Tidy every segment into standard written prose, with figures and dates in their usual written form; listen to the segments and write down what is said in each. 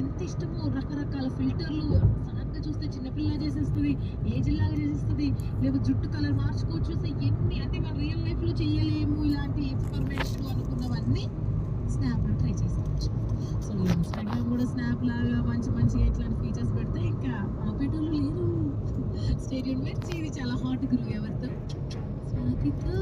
ఎంత ఇష్టమో రకరకాల ఫిల్టర్‌లు సడెన్‌గా చూస్తే చిన్న పిల్లలా చేసేస్తది. ఏజ్‌లాగా చేసేస్తది. లేకపోతే జుట్టు కలర్ మార్చుకోవచ్చు. సో ఎన్ని అంటే మన రియల్ లైఫ్‌లో చేయలేము ఇలాంటి ఎక్స్‌పెరిమెంట్‌లు అనుకున్నవన్నీ స్నాప్‌లో ట్రై చేసుకోవచ్చు. సో ఇన్‌స్టాగ్రామ్ కూడా స్నాప్ లాగా మంచి మంచిగా ఇట్లాంటి ఫీచర్స్ పెడితే ఇంకా ఆపేటోళ్ళు లేరు. స్టే ట్యూన్డ్ విత్ ఇది చాలా హాట్ గురు ఎవరితో? స్వాతితో.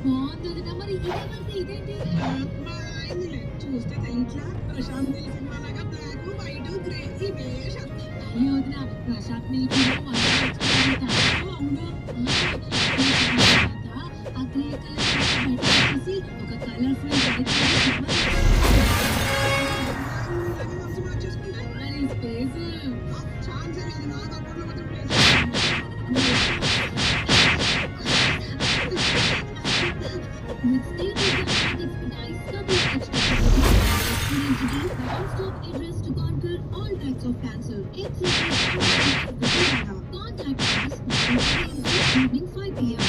బావుంది కదా! మరి ఇదేమంటే ఇదేంటి? అయిందిలే. చూస్తే తెలీట్లా? ప్రశాంత్ నీల్ సినిమాలాగా బ్లాకు, వైటు, గ్రే ఇవే షర్ట్. అయ్యో వదిన ప్రశాంత్ నీల్ ఫిల్మ్ అవును. ఆ గ్రే కలర్ బయటకొచ్చేసి ఒక కలర్‌ఫుల్ వైట్ ఇలాగే మనసు మార్చేసుకుంటే మరి స్పేస్ ఛాన్సే లేదు. నా అకౌంట్‌లో మాత్రం place with state-of-the-art expertise covering extra one-stop address to conquer all types of cancer. Contact us evening 5 p.m.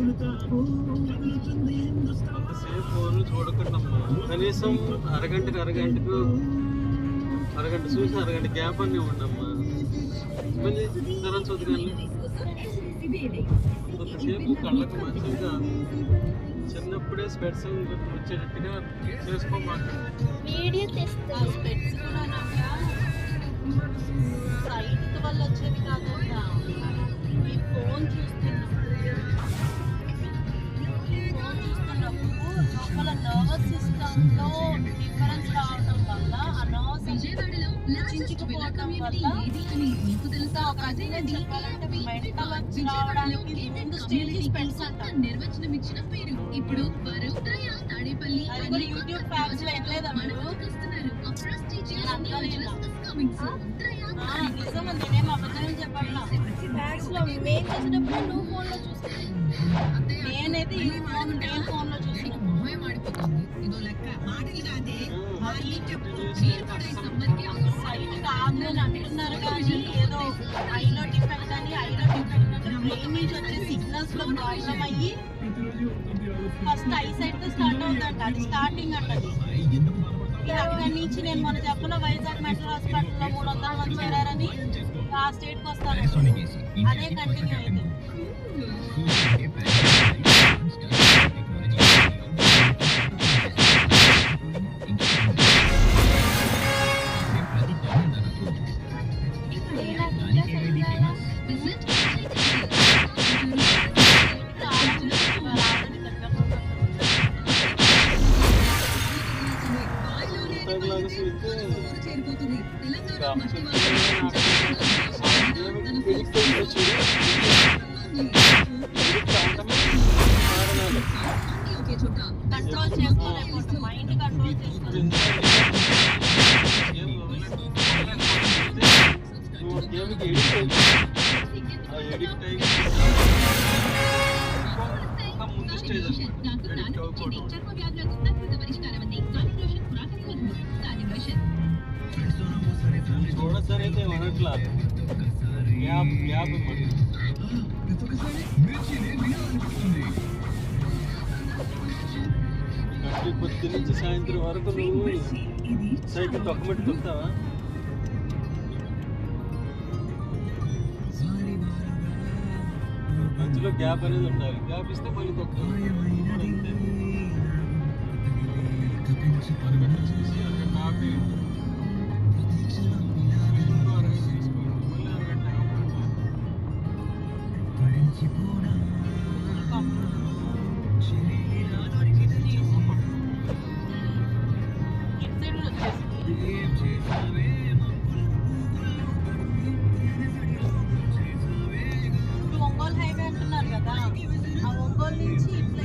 అంతసేపు ఫోన్లు చూడకుండామ్మా కనీసం అరగంట చూసి అరగంట గ్యాప్ అన్నీ ఉండమ్మా మళ్ళీ తర్వాత చదువుగాను అంతసేపు కళ్ళకు మంచిది కాదు. చిన్నప్పుడే స్పెట్స్ వచ్చేటట్టుగా చేసుకోమాకండి. వీడియో తెస్తా స్పెట్స్ కూడా సైట్ వల్ల వచ్చేది కాకుండా ఈ ఫోన్ చూస్తున్నప్పుడు లోపల నర్వస్ సిస్టంలో డిఫరెన్స్ రావడం వల్ల ఆ నర్వస్ చించుకుపోవడం వల్ల ఇంకా ఒక రకంగా చెప్పాలంటే మెంటల్ వచ్చి రావడానికి ముందు స్టేజ్ స్పెట్స్ అంటారు. నిర్వచనం ఇచ్చిన పేరు ఇప్పుడు వరుణ్య తాడేపల్లి అది కూడా యూట్యూబ్ ఫ్యాక్స్ లో ఎట్లేదా మీరు నిజంగా నేనేం అబద్ధం చెప్పట్లా. బ్యాగ్స్ లో మేము చేసేటప్పుడు నువ్వు ఫోన్ లో చూస్తాను నేనైతే ఈ ఫోన్ నేను ఫోన్ లో చూసిన మొహం ఆడిపోతుంది ఇదో లెక్క మాటలు కాదే మాటలు చెప్పు మీరు కూడా ఈ సమ్మర్కి సైట్ కాదు అని అంటున్నారు కానీ ఏదో ఐలో డిఫెక్ట్ అని ఐలో డిఫెక్ట్ అంటే బ్రెయిన్ నుంచి వచ్చే సిగ్నల్స్ లో ప్రాబ్లం అయ్యి ఫస్ట్ ఐ సైట్ తో స్టార్ట్ అవుతుందంట. అది స్టార్టింగ్ అంటది. ఇక అక్కడి నుంచి నేను మొన్న చెప్పిన వైజాగ్ మెట్రో హాస్పిటల్లో 300 మంది చేరారని ఆ స్టేట్కి వస్తాను. అదే కంటిన్యూ అయితే చేరిపోతుంది తెలంగాణ మట్టి ఒకే చోట కంట్రోల్ చేసుకోలేకపోతే మైండ్ కంట్రోల్ చేసుకోలేదు. ముందు స్టేజ్ చర్మ వ్యాధులకు అద్భుత పరిష్కారం ఉంది కాలిబ్రేషన్ పురాతన మందు కాలిబ్రేషన్ చూడసరైతే అనట్లా గ్యాప్ మరి గట్టి పొద్దు నుంచి సాయంత్రం వరకు నువ్వు సైకిల్ తొక్కబెట్టి కొడతావా? మధ్యలో గ్యాప్ అనేది ఉండాలి. గ్యాప్ ఇస్తే మళ్ళీ తొక్కుతావు. అరగంట చూసి అరగంట ఆపి అరగంట తీసుకోండి. మళ్ళీ అరగంట ఇప్పుడు ఒంగోలు హైవే అంటున్నారు కదా, ఆ ఒంగోలు నుంచి ఇట్లా